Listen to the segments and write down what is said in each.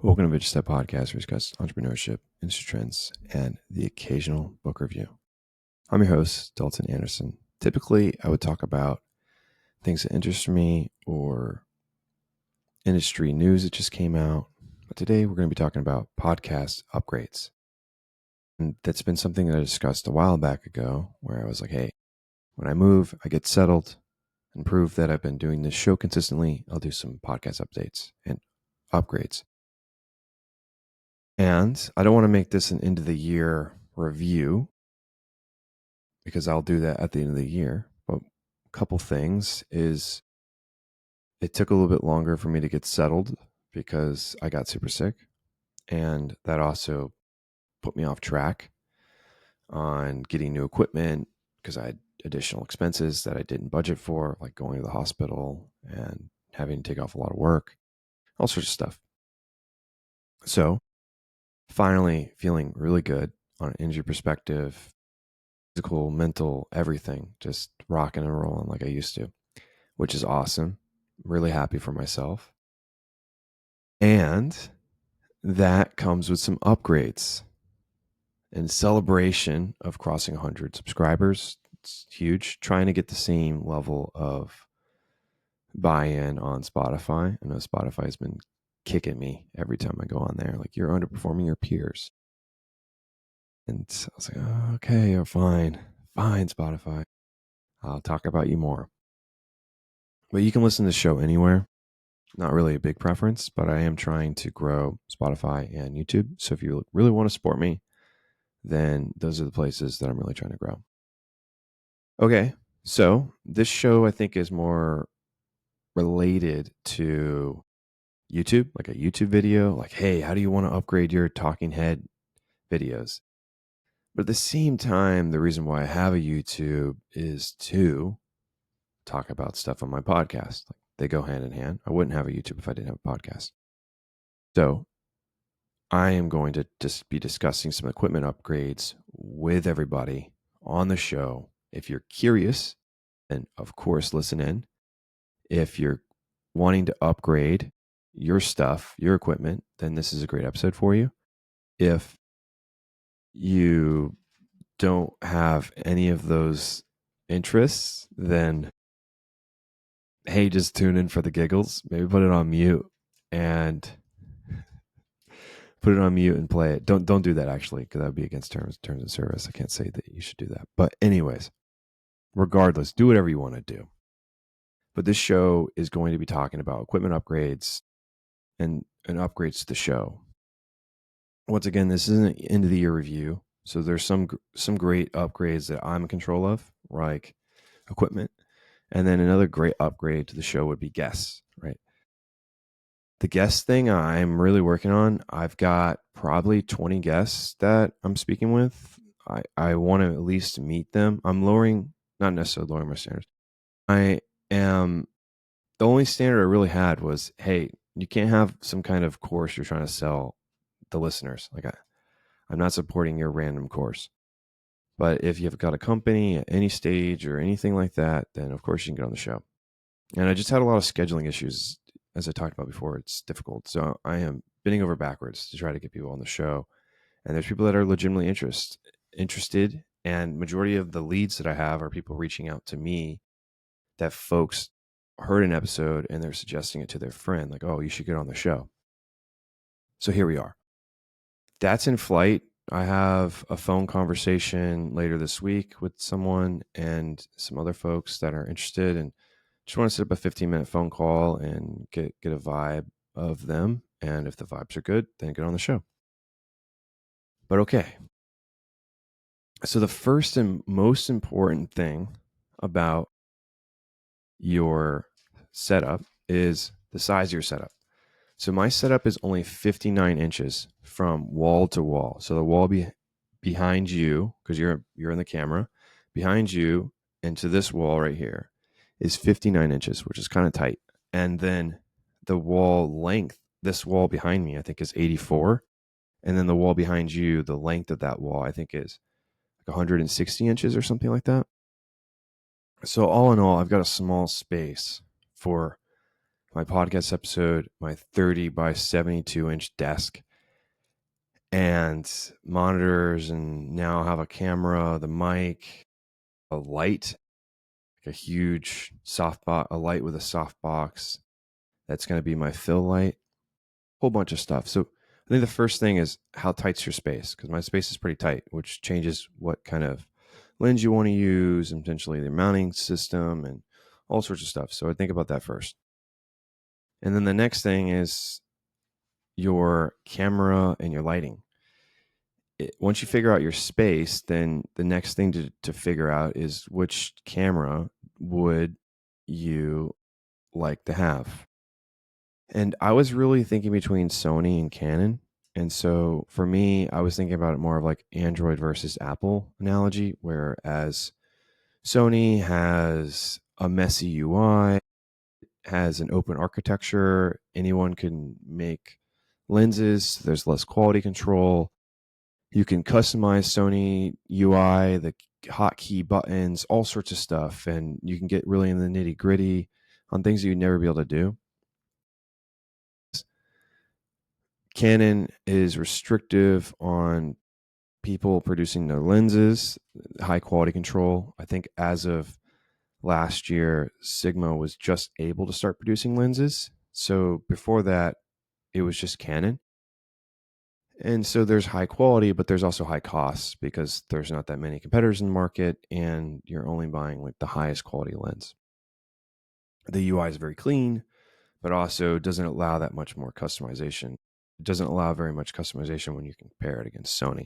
Welcome to Vision Step Podcast, where we discuss entrepreneurship, industry trends, and the occasional book review. I'm your host, Dalton Anderson. Typically, I would talk about things that interest me or industry news that just came out. But today, we're going to be talking about podcast upgrades. And that's been something that I discussed a while back ago, where I was like, hey, when I move, I get settled and prove that I've been doing this show consistently, I'll do some podcast updates and upgrades. And I don't want to make this an end of the year review because I'll do that at the end of the year. But a couple things is it took a little bit longer for me to get settled because I got super sick. And that also put me off track on getting new equipment because I had additional expenses that I didn't budget for, like going to the hospital and having to take off a lot of work, all sorts of stuff. So finally feeling really good on an injury perspective, physical, mental, everything, just rocking and rolling like I used to, which is awesome. Really happy for myself. And that comes with some upgrades. In celebration of crossing 100 subscribers, it's huge. Trying to get the same level of buy-in on Spotify. I know Spotify has been kicking me every time I go on there. Like, you're underperforming your peers. And I was like, oh, okay, fine, Spotify. I'll talk about you more. But you can listen to the show anywhere. Not really a big preference, but I am trying to grow Spotify and YouTube. So if you really want to support me, then those are the places that I'm really trying to grow. Okay, so this show I think is more related to YouTube, like a YouTube video, like, hey, how do you want to upgrade your talking head videos? But at the same time, the reason why I have a YouTube is to talk about stuff on my podcast. Like, they go hand in hand. I wouldn't have a YouTube if I didn't have a podcast. So I am going to just be discussing some equipment upgrades with everybody on the show. If you're curious, then of course listen in. If you're wanting to upgrade your stuff, your equipment, then this is a great episode for you. If you don't have any of those interests, then hey, just tune in for the giggles. Maybe put it on mute and play it. Don't do that, actually, because that would be against terms of service. I can't say that you should do that. But anyways, regardless, do whatever you want to do. But this show is going to be talking about equipment upgrades and upgrades to the show. Once again, this isn't an end of the year review. So there's some great upgrades that I'm in control of, like equipment. And then another great upgrade to the show would be guests, right? The guest thing I'm really working on, I've got probably 20 guests that I'm speaking with. I want to at least meet them. I'm not necessarily lowering my standards. The only standard I really had was, hey, you can't have some kind of course you're trying to sell the listeners. Like, I'm not supporting your random course. But if you've got a company at any stage or anything like that, then of course you can get on the show. And I just had a lot of scheduling issues. As I talked about before, it's difficult. So I am bending over backwards to try to get people on the show. And there's people that are legitimately interested. And majority of the leads that I have are people reaching out to me that folks heard an episode and they're suggesting it to their friend. Like, oh, you should get on the show. So here we are. That's in flight. I have a phone conversation later this week with someone and some other folks that are interested, and just want to set up a 15-minute phone call and get a vibe of them. And if the vibes are good, then get on the show. But okay. So the first and most important thing about your setup is the size of your setup. So my setup is only 59 inches from wall to wall. So the wall behind you, because you're in the camera, behind you and to this wall right here is 59 inches, which is kind of tight. And then the wall length, this wall behind me, I think is 84. And then the wall behind you, the length of that wall, I think is like 160 inches or something like that. So all in all, I've got a small space for my podcast episode, my 30 by 72 inch desk, and monitors, and now have a camera, the mic, a light, like a huge softbox, a light with a softbox. That's going to be my fill light, whole bunch of stuff. So I think the first thing is how tight's your space, because my space is pretty tight, which changes what kind of lens you want to use and potentially the mounting system and all sorts of stuff. So I think about that first. And then the next thing is your camera and your lighting. Once you figure out your space, then the next thing to figure out is which camera would you like to have. And I was really thinking between Sony and Canon. And so for me, I was thinking about it more of like Android versus Apple analogy, whereas Sony has a messy UI, has an open architecture. Anyone can make lenses. There's less quality control. You can customize Sony UI, the hotkey buttons, all sorts of stuff. And you can get really in the nitty gritty on things that you'd never be able to do. Canon is restrictive on people producing their lenses, high quality control. I think as of last year, Sigma was just able to start producing lenses. So before that, it was just Canon. And so there's high quality, but there's also high costs because there's not that many competitors in the market and you're only buying like the highest quality lens. The UI is very clean, but also doesn't allow that much more customization. It doesn't allow very much customization when you compare it against Sony.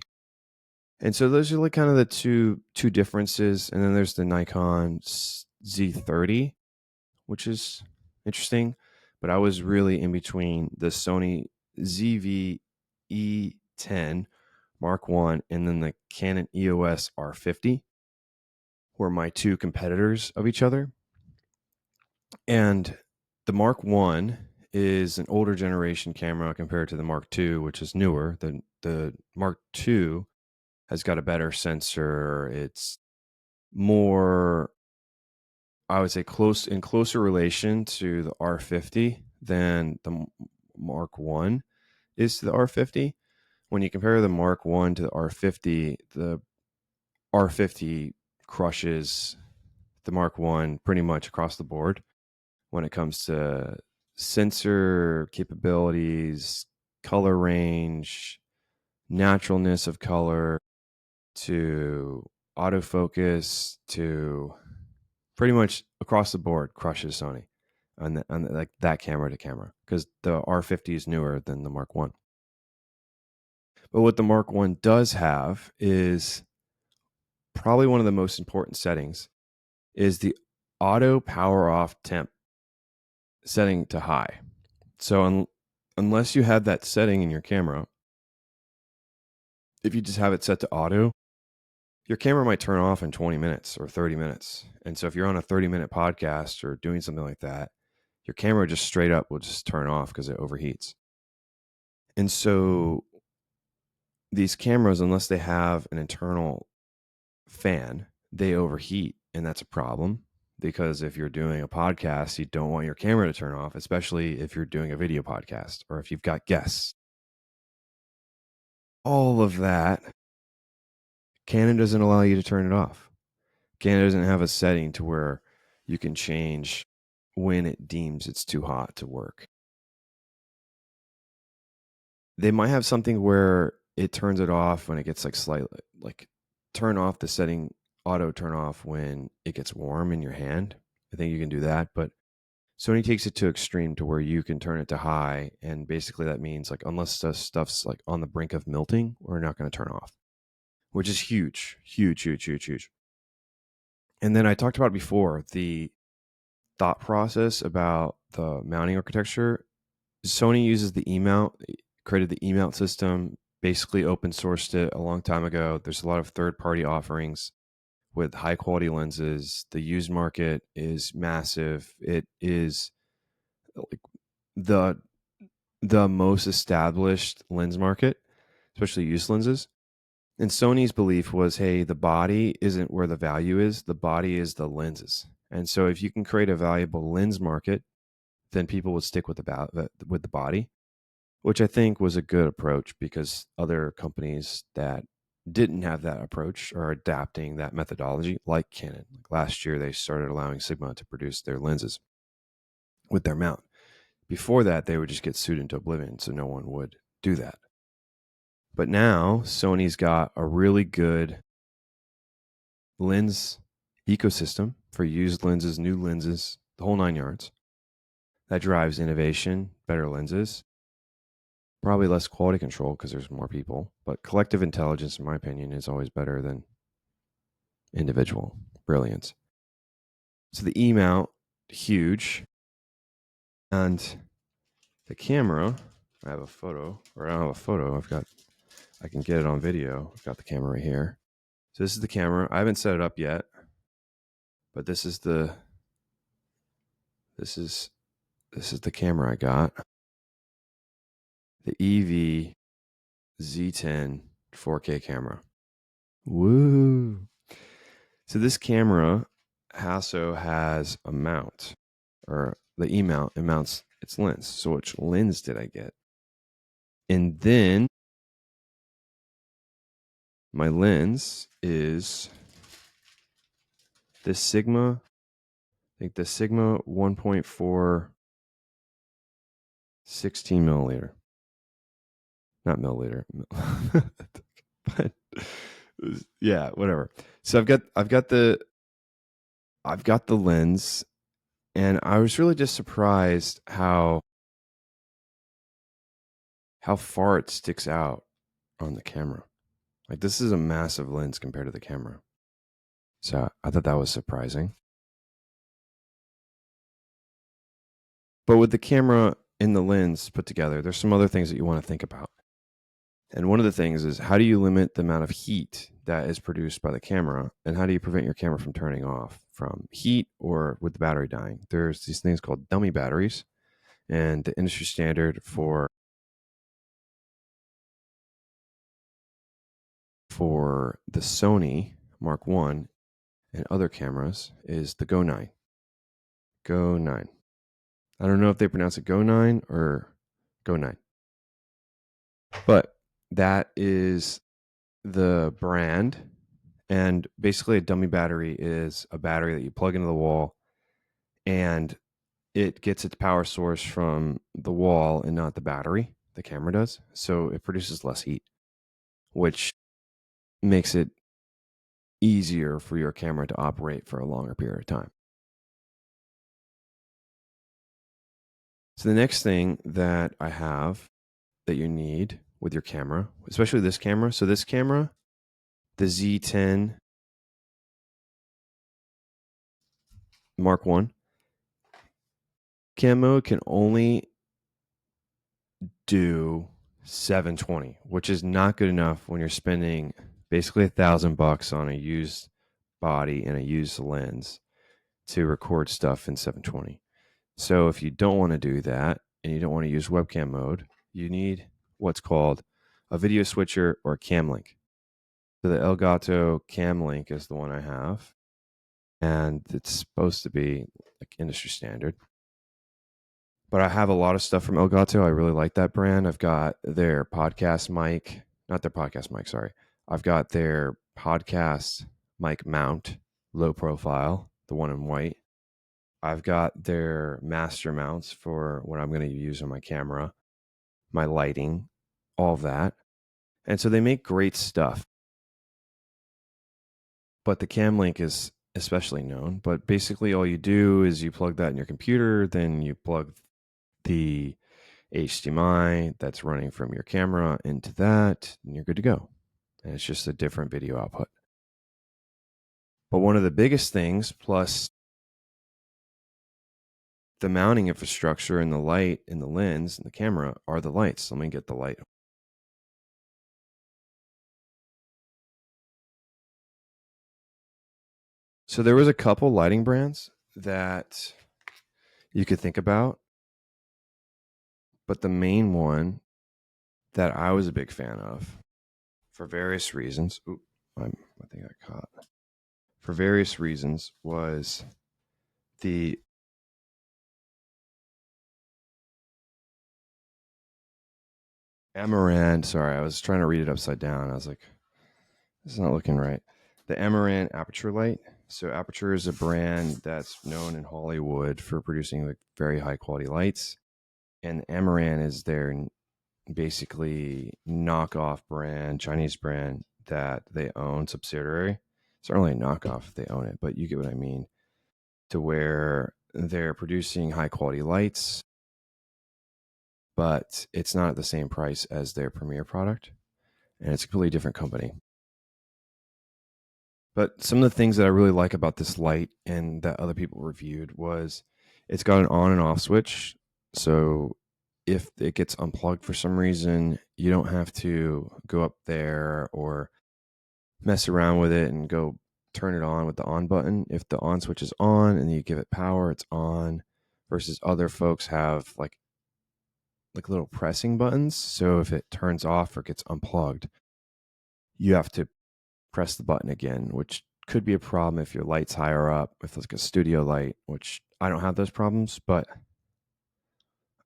And so those are like kind of the two differences. And then there's the Nikon Z30, which is interesting. But I was really in between the Sony ZV-E10 Mark 1 and then the Canon EOS R50 were my two competitors of each other. And the Mark 1 is an older generation camera compared to the Mark II, which is newer. The Mark II has got a better sensor. It's more, I would say, closer relation to the R50 than the Mark 1 is to the R50. When you compare the Mark 1 to the R50 crushes the Mark 1 pretty much across the board when it comes to sensor capabilities, color range, naturalness of color, to autofocus, to pretty much across the board crushes Sony on like that camera to camera, because the R50 is newer than the Mark 1. But what the Mark 1 does have is probably one of the most important settings is the auto power off temp setting to high. So unless you have that setting in your camera, if you just have it set to auto, your camera might turn off in 20 minutes or 30 minutes. And so if you're on a 30-minute podcast or doing something like that, your camera just straight up will just turn off because it overheats. And so these cameras, unless they have an internal fan, they overheat. And that's a problem because if you're doing a podcast, you don't want your camera to turn off, especially if you're doing a video podcast or if you've got guests. All of that, Canon doesn't allow you to turn it off. Canon doesn't have a setting to where you can change when it deems it's too hot to work. They might have something where it turns it off when it gets like slightly, like turn off the setting, auto turn off when it gets warm in your hand. I think you can do that, but Sony takes it to extreme to where you can turn it to high. And basically that means like, unless the stuff's like on the brink of melting, we're not going to turn off, which is huge, huge, huge, huge, huge. And then I talked about before the thought process about the mounting architecture. Sony uses the E-mount, created the E-mount system, basically open sourced it a long time ago. There's a lot of third-party offerings with high-quality lenses. The used market is massive. It is like the most established lens market, especially used lenses. And Sony's belief was, hey, the body isn't where the value is. The body is the lenses. And so if you can create a valuable lens market then people would stick with the body, which I think was a good approach because other companies that didn't have that approach are adapting that methodology, like Canon. Like last year, they started allowing Sigma to produce their lenses with their mount. Before that, they would just get sued into oblivion, so no one would do that. But now Sony's got a really good lens ecosystem for used lenses, new lenses, the whole 9 yards. That drives innovation, better lenses, probably less quality control because there's more people. But collective intelligence, in my opinion, is always better than individual brilliance. So the E mount, huge. And the camera, I have a photo, or I don't have a photo. I can get it on video. I've got the camera right here. So this is the camera. I haven't set it up yet, but this is the camera I got. The EV Z10 4K camera. Woo! So this camera also has a mount, or the E mount. It mounts its lens. So which lens did I get? And then my lens is this Sigma. I think the Sigma 1.4 16 milliliter. Not milliliter. But yeah, whatever. So I've got the lens, and I was really just surprised how far it sticks out on the camera. Like this is a massive lens compared to the camera. So I thought that was surprising. But with the camera and the lens put together, there's some other things that you want to think about. And one of the things is, how do you limit the amount of heat that is produced by the camera? And how do you prevent your camera from turning off from heat or with the battery dying? There's these things called dummy batteries. And the industry standard for the Sony Mark I and other cameras is the Go 9. Go 9. I don't know if they pronounce it Go 9 or Go 9. But that is the brand. And basically, a dummy battery is a battery that you plug into the wall, and it gets its power source from the wall and not the battery. The camera does. So it produces less heat, which makes it easier for your camera to operate for a longer period of time. So the next thing that I have that you need with your camera, especially this camera. So this camera, the Z10 Mark I, cam mode can only do 720, which is not good enough when you're spending basically $1,000 on a used body and a used lens to record stuff in 720. So if you don't want to do that and you don't want to use webcam mode, you need what's called a video switcher or a cam link. So the Elgato cam link is the one I have, and it's supposed to be like industry standard. But I have a lot of stuff from Elgato. I really like that brand. I've got their podcast mic, not their podcast mic, sorry. I've got their podcast mic mount, low profile, the one in white. I've got their master mounts for what I'm going to use on my camera, my lighting, all of that. And so they make great stuff. But the cam link is especially known. But basically all you do is you plug that in your computer, then you plug the HDMI that's running from your camera into that, and you're good to go. And it's just a different video output. But one of the biggest things, plus the mounting infrastructure and the light and the lens and the camera, are the lights. Let me get the light. So there was a couple lighting brands that you could think about, but the main one that I was a big fan of for various reasons, I think I caught, for various reasons, was the Amaran. Sorry, I was trying to read it upside down. I was like, this is not looking right. The Amaran Aperture Light. So Aperture is a brand that's known in Hollywood for producing like very high quality lights, and Amaran is their basically knockoff brand, Chinese brand that they own subsidiary. It's not really a knockoff if they own it, but you get what I mean. To where they're producing high quality lights, but it's not at the same price as their premier product, and it's a completely different company. But some of the things that I really like about this light and that other people reviewed was it's got an on and off switch. So if it gets unplugged for some reason, you don't have to go up there or mess around with it and go turn it on with the on button. If the on switch is on and you give it power, it's on. Versus other folks have like little pressing buttons. So if it turns off or gets unplugged, you have to press the button again, which could be a problem if your light's higher up, if it's like a studio light, which I don't have those problems. But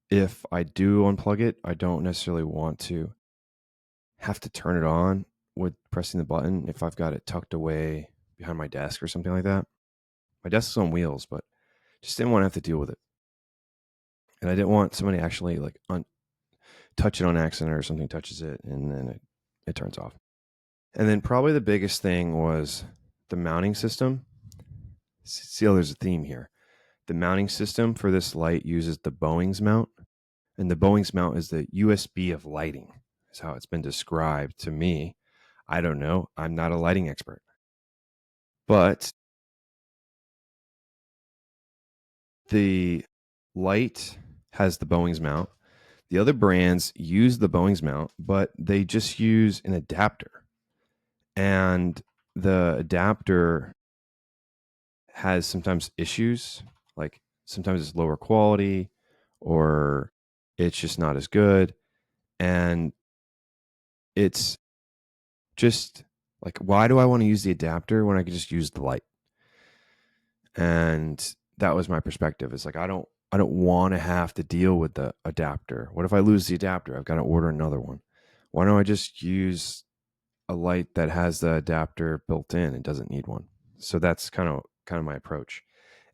if I do unplug it, I don't necessarily want to have to turn it on with pressing the button if I've got it tucked away behind my desk or something like that. My desk's on wheels, but just didn't want to have to deal with it. And I didn't want somebody actually like touch it on accident or something touches it and then it turns off. And then probably the biggest thing was the mounting system. See how there's a theme here. The mounting system for this light uses the Bowings mount, and the Bowings mount is the USB of lighting, is how it's been described to me. I don't know. I'm not a lighting expert. But the light has the Bowings mount. The other brands use the Bowings mount, but they just use an adapter. And the adapter has sometimes issues, like sometimes it's lower quality or it's just not as good. And it's just like, why do I want to use the adapter when I could just use the light? And that was my perspective. It's like, I don't want to have to deal with the adapter. What if I lose the adapter? I've got to order another one. Why don't I just use a light that has the adapter built in and doesn't need one? So that's kind of my approach.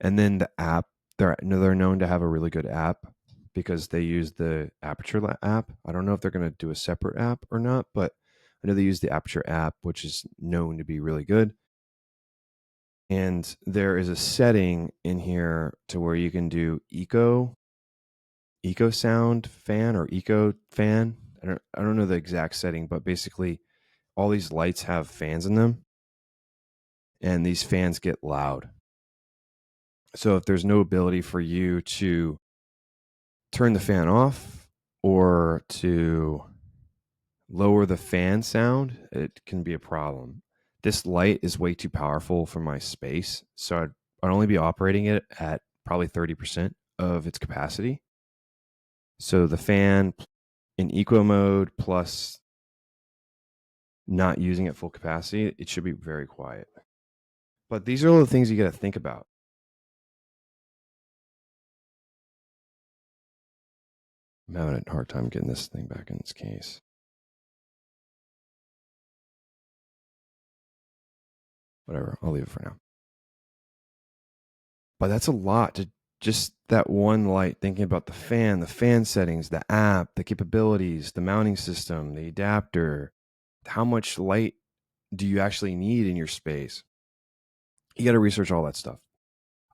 And then the app, they're known to have a really good app because they use the Aperture app. I don't know if they're going to do a separate app or not, but I know they use the Aperture app, which is known to be really good. And there is a setting in here to where you can do eco sound fan or eco fan. I don't know the exact setting, but basically all these lights have fans in them and these fans get loud. So if there's no ability for you to turn the fan off or to lower the fan sound, it can be a problem. This light is way too powerful for my space, so I'd only be operating it at probably 30% of its capacity. So the fan in eco mode plus not using it full capacity, it should be very quiet. But these are all the things you got to think about. I'm having a hard time getting this thing back in its case. Whatever, I'll leave it for now. But that's a lot to just that one light, thinking about the fan settings, the app, the capabilities, the mounting system, the adapter. How much light do you actually need in your space? You got to research all that stuff.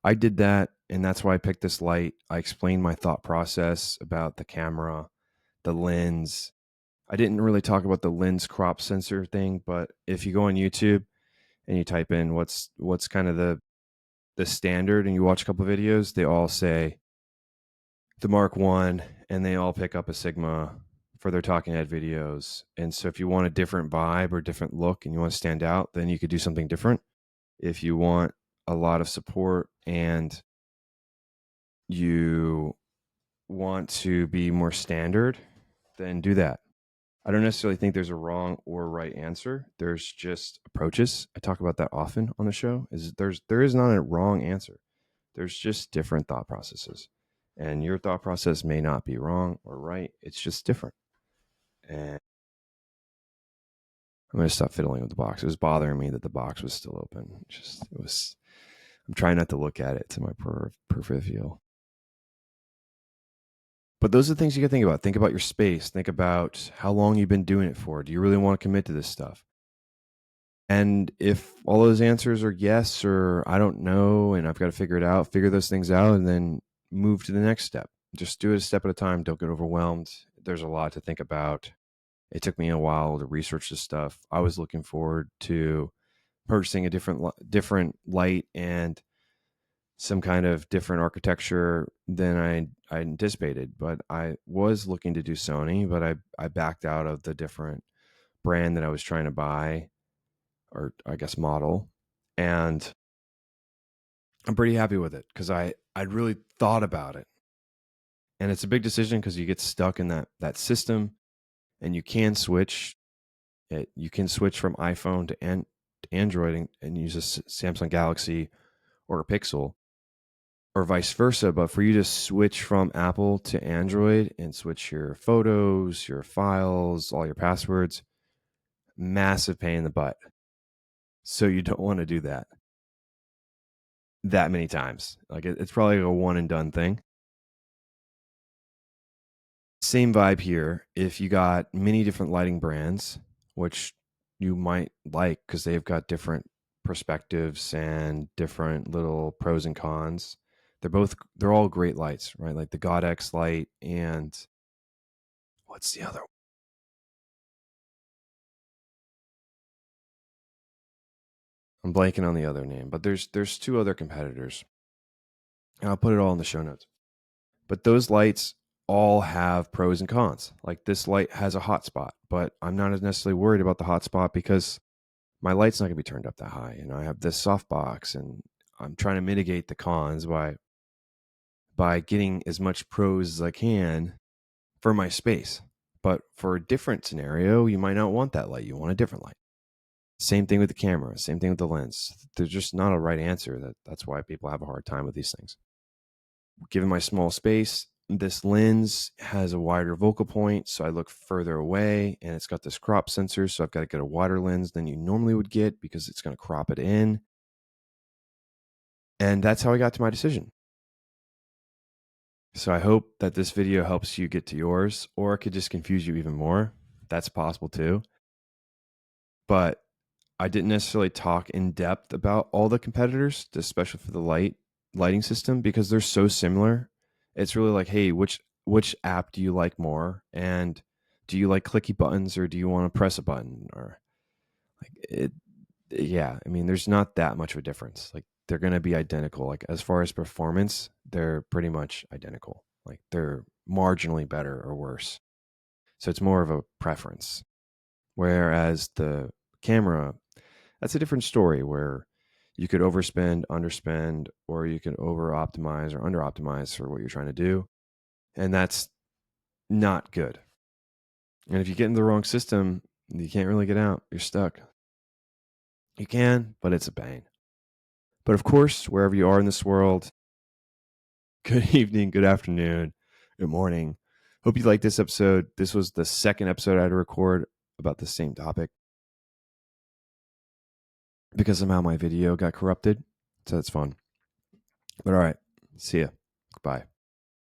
I did that, and that's why I picked this light. I explained my thought process about the camera, the lens. I didn't really talk about the lens crop sensor thing, but if you go on YouTube and you type in what's kind of the standard and you watch a couple of videos, they all say the Mark One, and they all pick up a Sigma for their talking head videos. And so if you want a different vibe or different look and you want to stand out, then you could do something different. If you want a lot of support and you want to be more standard, then do that. I don't necessarily think there's a wrong or right answer. There's just approaches. I talk about that often on the show. There is not a wrong answer. There's just different thought processes. And your thought process may not be wrong or right. It's just different. I'm going to stop fiddling with the box. It was bothering me that the box was still open. I'm trying not to look at it to my peripheral. But those are the things you can think about. Think about your space. Think about how long you've been doing it for. Do you really want to commit to this stuff? And if all those answers are yes or I don't know and I've got to figure it out, figure those things out and then move to the next step. Just do it a step at a time. Don't get overwhelmed. There's a lot to think about. It took me a while to research this stuff. I was looking forward to purchasing a different light and some kind of different architecture than I anticipated. But I was looking to do Sony, but I backed out of the different brand that I was trying to buy, or I guess model. And I'm pretty happy with it because I'd really thought about it. And it's a big decision because you get stuck in that system and you can switch. You can switch from iPhone to Android and use a Samsung Galaxy or a Pixel or vice versa. But for you to switch from Apple to Android and switch your photos, your files, all your passwords, massive pain in the butt. So you don't want to do that many times. Like it's probably a one and done thing. Same vibe here. If you got many different lighting brands, which you might like because they've got different perspectives and different little pros and cons. They're all great lights, right? Like the God X light and what's the other one? I'm blanking on the other name, but there's two other competitors. And I'll put it all in the show notes. But those lights all have pros and cons. Like this light has a hotspot, but I'm not necessarily worried about the hotspot because my light's not going to be turned up that high. And I have this softbox and I'm trying to mitigate the cons by getting as much pros as I can for my space. But for a different scenario, you might not want that light. You want a different light. Same thing with the camera, same thing with the lens. There's just not a right answer. That's why people have a hard time with these things. Given my small space, this lens has a wider focal point, so I look further away, and it's got this crop sensor, so I've got to get a wider lens than you normally would get because it's going to crop it in. And that's how I got to my decision. So I hope that this video helps you get to yours, or it could just confuse you even more. That's possible too. But I didn't necessarily talk in depth about all the competitors, especially for the lighting system, because they're so similar. It's really like, hey, which app do you like more? And do you like clicky buttons or do you want to press a button? Or like it yeah, I mean, there's not that much of a difference. Like they're gonna be identical. Like as far as performance, they're pretty much identical. Like they're marginally better or worse. So it's more of a preference. Whereas the camera, that's a different story where you could overspend, underspend, or you can over optimize or under optimize for what you're trying to do. And that's not good. And if you get in the wrong system, you can't really get out. You're stuck. You can, but it's a pain. But of course, wherever you are in this world, good evening, good afternoon, good morning. Hope you liked this episode. This was the second episode I had to record about the same topic because somehow my video got corrupted. So that's fun. But all right, see ya. Bye.